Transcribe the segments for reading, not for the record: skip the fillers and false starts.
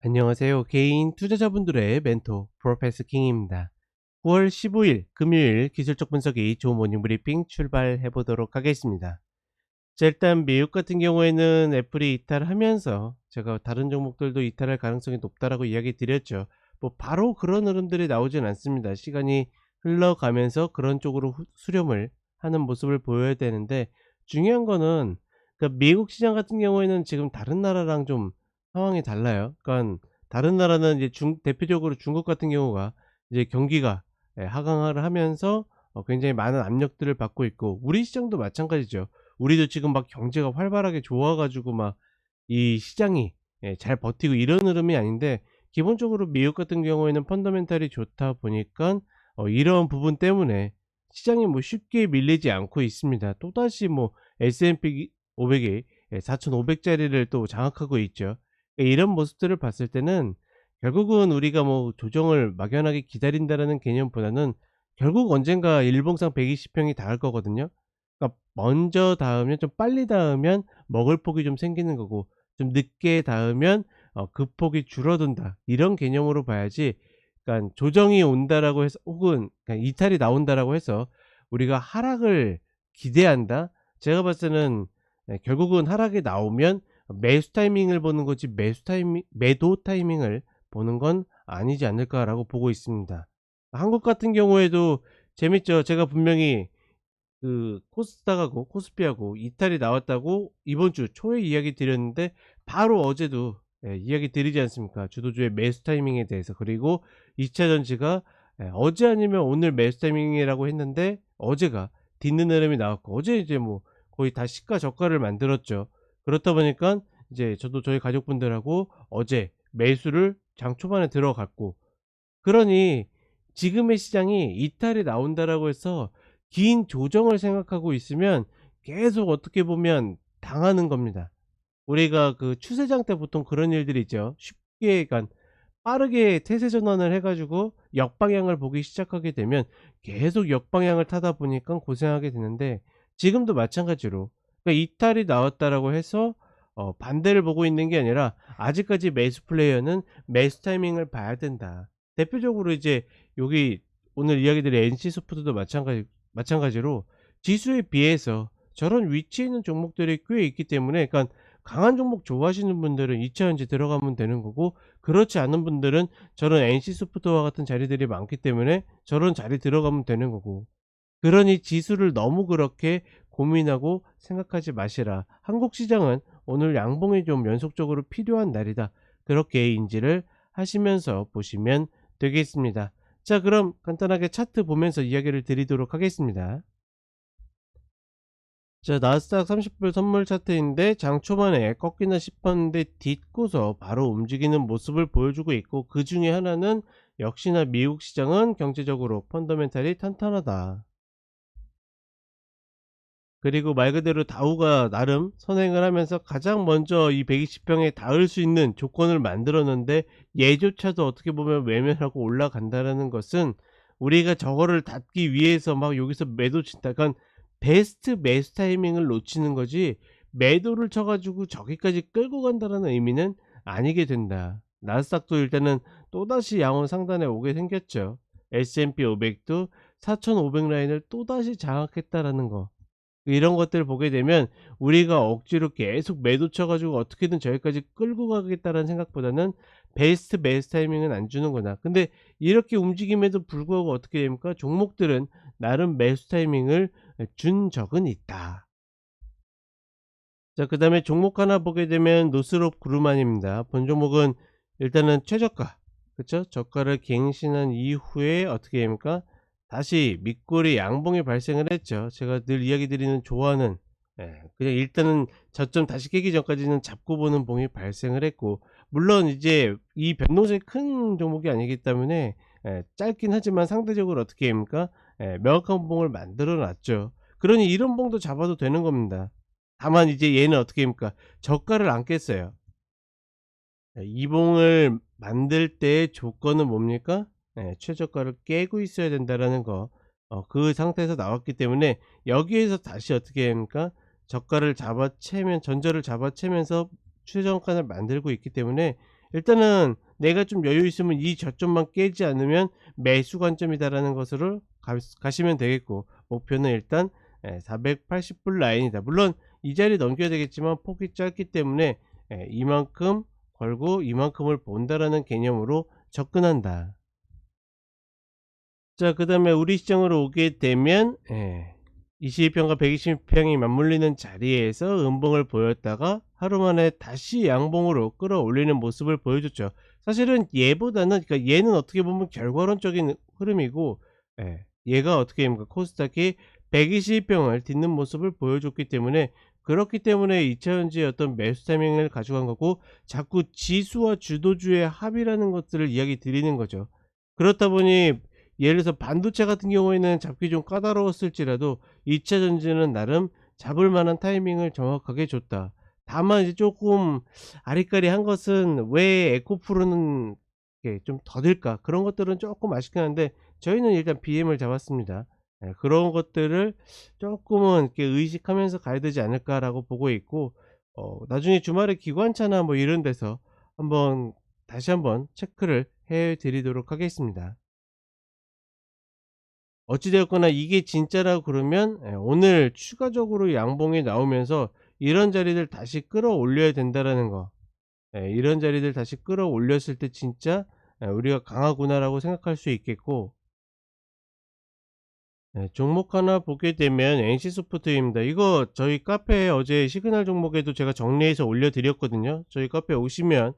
안녕하세요. 개인 투자자분들의 멘토 프로페서 킹입니다. 9월 15일 금요일 기술적 분석이 좋은 모닝 브리핑 출발해 보도록 하겠습니다. 자, 일단 미국 같은 경우에는 애플이 이탈하면서 제가 다른 종목들도 이탈할 가능성이 높다라고 이야기 드렸죠. 뭐 바로 그런 흐름들이 나오진 않습니다. 시간이 흘러가면서 그런 쪽으로 수렴을 하는 모습을 보여야 되는데, 중요한 거는 그러니까 미국 시장 같은 경우에는 지금 다른 나라랑 좀 상황이 달라요. 그러니까 다른 나라는 이제 대표적으로 중국 같은 경우가 이제 경기가 하강을 하면서 굉장히 많은 압력들을 받고 있고, 우리 시장도 마찬가지죠. 우리도 지금 막 경제가 활발하게 좋아 가지고 막 이 시장이 잘 버티고 이런 흐름이 아닌데, 기본적으로 미국 같은 경우에는 펀더멘탈이 좋다 보니까 이런 부분 때문에 시장이 뭐 쉽게 밀리지 않고 있습니다. 또다시 뭐 S&P 500이 4,500 자리를 또 장악하고 있죠. 이런 모습들을 봤을 때는 결국은 우리가 뭐 조정을 막연하게 기다린다라는 개념보다는 결국 언젠가 일봉상 120평이 닿을 거거든요. 그러니까 먼저 닿으면, 좀 빨리 닿으면 먹을 폭이 좀 생기는 거고, 좀 늦게 닿으면 그 폭이 줄어든다, 이런 개념으로 봐야지. 그러니까 조정이 온다라고 해서, 혹은 그냥 이탈이 나온다라고 해서 우리가 하락을 기대한다? 제가 봤을 때는 결국은 하락이 나오면 매수 타이밍을 보는 거지, 매도 타이밍을 보는 건 아니지 않을까라고 보고 있습니다. 한국 같은 경우에도 재밌죠. 제가 분명히 그 코스닥하고 코스피하고 이탈이 나왔다고 이번 주 초에 이야기 드렸는데, 바로 어제도 이야기 드리지 않습니까? 주도주의 매수 타이밍에 대해서. 그리고 2차 전지가 어제 아니면 오늘 매수 타이밍이라고 했는데, 어제가 뒤는 흐름이 나왔고, 어제 이제 뭐 거의 다 시가 저가를 만들었죠. 그렇다 보니까 이제 저도 저희 가족분들하고 어제 매수를 장 초반에 들어갔고, 그러니 지금의 시장이 이탈이 나온다라고 해서 긴 조정을 생각하고 있으면 계속 어떻게 보면 당하는 겁니다. 우리가 그 추세장 때 보통 그런 일들이 있죠. 쉽게, 그러니까 빠르게 태세 전환을 해 가지고 역방향을 보기 시작하게 되면 계속 역방향을 타다 보니까 고생하게 되는데, 지금도 마찬가지로 그러니까 이탈이 나왔다라고 해서 반대를 보고 있는 게 아니라, 아직까지 매수 플레이어는 매수 타이밍을 봐야 된다. 대표적으로 이제 여기 오늘 이야기 드린 NC소프트도 마찬가지로 지수에 비해서 저런 위치에 있는 종목들이 꽤 있기 때문에, 그러니까 강한 종목 좋아하시는 분들은 2차 전지 들어가면 되는 거고, 그렇지 않은 분들은 저런 NC소프트와 같은 자리들이 많기 때문에 저런 자리 들어가면 되는 거고. 그러니 지수를 너무 그렇게 고민하고 생각하지 마시라. 한국 시장은 오늘 양봉이 좀 연속적으로 필요한 날이다, 그렇게 인지를 하시면서 보시면 되겠습니다. 자, 그럼 간단하게 차트 보면서 이야기를 드리도록 하겠습니다. 자, 나스닥 30불 선물 차트인데, 장 초반에 꺾이나 싶었는데 딛고서 바로 움직이는 모습을 보여주고 있고, 그 중에 하나는 역시나 미국 시장은 경제적으로 펀더멘탈이 탄탄하다. 그리고 말 그대로 다우가 나름 선행을 하면서 가장 먼저 이 120평에 닿을 수 있는 조건을 만들었는데, 얘조차도 어떻게 보면 외면하고 올라간다라는 것은, 우리가 저거를 닿기 위해서 막 여기서 매도 친다, 그러니까 베스트 매수 타이밍을 놓치는 거지, 매도를 쳐 가지고 저기까지 끌고 간다라는 의미는 아니게 된다. 나스닥도 일단은 또다시 양호 상단에 오게 생겼죠. S&P 500도 4,500 라인을 또다시 장악했다라는 거. 이런 것들을 보게 되면 우리가 억지로 계속 매도 쳐 가지고 어떻게든 저기까지 끌고 가겠다라는 생각보다는 베스트 매수 타이밍은 안 주는구나. 근데 이렇게 움직임에도 불구하고 어떻게 됩니까? 종목들은 나름 매수 타이밍을 준 적은 있다. 자, 그다음에 종목 하나 보게 되면 노스롭 그루만입니다. 본 종목은 일단은 최저가, 그쵸? 저가를 갱신한 이후에 어떻게 됩니까? 다시 밑꼬리 양봉이 발생을 했죠. 제가 늘 이야기 드리는 좋아하는, 그냥 일단은 저점 다시 깨기 전까지는 잡고 보는 봉이 발생을 했고, 물론 이제 이 변동성이 큰 종목이 아니기 때문에 짧긴 하지만 상대적으로 어떻게 됩니까? 명확한 봉을 만들어 놨죠. 그러니 이런 봉도 잡아도 되는 겁니다. 다만 이제 얘는 어떻게 됩니까? 저가를 안 깼어요. 이봉을 만들 때의 조건은 뭡니까? 최저가를 깨고 있어야 된다라는 거. 그 상태에서 나왔기 때문에 여기에서 다시 어떻게 합니까? 저가를 잡아채면, 전저를 잡아채면서 최저가를 만들고 있기 때문에 일단은 내가 좀 여유 있으면 이 저점만 깨지 않으면 매수 관점이다라는 것으로 가시면 되겠고, 목표는 일단 480불 라인이다. 물론 이 자리 넘겨야 되겠지만 폭이 짧기 때문에 이만큼 걸고 이만큼을 본다라는 개념으로 접근한다. 자, 그 다음에 우리 시장으로 오게 되면 22평과 120평이 맞물리는 자리에서 음봉을 보였다가 하루 만에 다시 양봉으로 끌어올리는 모습을 보여줬죠. 사실은 얘보다는, 그러니까 얘는 어떻게 보면 결과론적인 흐름이고, 얘가 어떻게 됩니까? 코스닥이 120평을 딛는 모습을 보여줬기 때문에, 그렇기 때문에 2차전지의 어떤 매수 타이밍을 가져간 거고, 자꾸 지수와 주도주의 합이라는 것들을 이야기 드리는 거죠. 그렇다 보니 예를 들어서 반도체 같은 경우에는 잡기 좀 까다로웠을지라도 2차 전지는 나름 잡을 만한 타이밍을 정확하게 줬다. 다만 이제 조금 아리까리한 것은 왜 에코프로는 좀 더딜까? 그런 것들은 조금 아쉽긴 한데, 저희는 일단 BM을 잡았습니다. 그런 것들을 조금은 이렇게 의식하면서 가야 되지 않을까라고 보고 있고, 나중에 주말에 기관차나 뭐 이런 데서 한번 다시 한번 체크를 해 드리도록 하겠습니다. 어찌 되었거나 이게 진짜라고 그러면 오늘 추가적으로 양봉이 나오면서 이런 자리들 다시 끌어올려야 된다라는 거, 이런 자리들 다시 끌어올렸을 때 진짜 우리가 강하구나라고 생각할 수 있겠고, 종목 하나 보게 되면 NC소프트입니다. 이거 저희 카페에 어제 시그널 종목에도 제가 정리해서 올려드렸거든요. 저희 카페 오시면,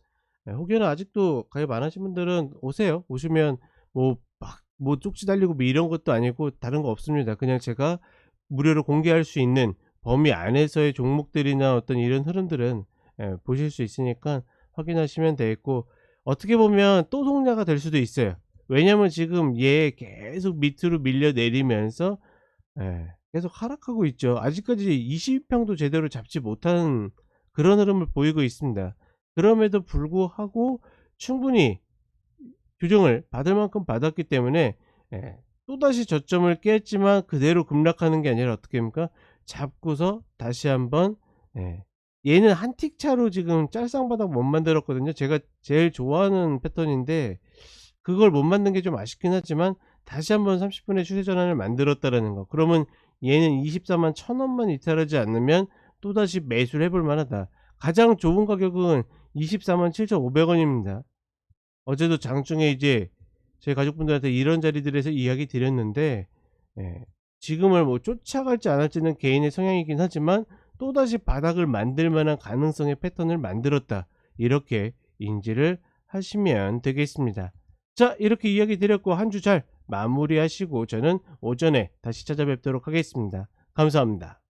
혹여나 아직도 가입 안 하신 분들은 오세요. 오시면 뭐 막 뭐 쪽지 달리고 뭐 이런 것도 아니고 다른 거 없습니다. 그냥 제가 무료로 공개할 수 있는 범위 안에서의 종목들이나 어떤 이런 흐름들은 보실 수 있으니까 확인하시면 되겠고, 어떻게 보면 또 동료가 될 수도 있어요. 왜냐면 지금 얘 계속 밑으로 밀려 내리면서 계속 하락하고 있죠. 아직까지 20평도 제대로 잡지 못하는 그런 흐름을 보이고 있습니다. 그럼에도 불구하고 충분히 규정을 받을 만큼 받았기 때문에 또다시 저점을 깼지만 그대로 급락하는 게 아니라 어떻게 됩니까? 잡고서 다시 한번, 얘는 한 틱 차로 지금 짤쌍바닥 못 만들었거든요. 제가 제일 좋아하는 패턴인데 그걸 못 만든 게 좀 아쉽긴 하지만 다시 한번 30분의 추세 전환을 만들었다라는 거. 그러면 얘는 24만 1,000원만 이탈하지 않으면 또다시 매수를 해볼 만하다. 가장 좋은 가격은 24만 7,500원입니다. 어제도 장중에 이제 제 가족분들한테 이런 자리들에서 이야기 드렸는데, 지금을 뭐 쫓아갈지 안 할지는 개인의 성향이긴 하지만 또다시 바닥을 만들 만한 가능성의 패턴을 만들었다. 이렇게 인지를 하시면 되겠습니다. 자, 이렇게 이야기 드렸고 한 주 잘 마무리하시고 저는 오전에 다시 찾아뵙도록 하겠습니다. 감사합니다.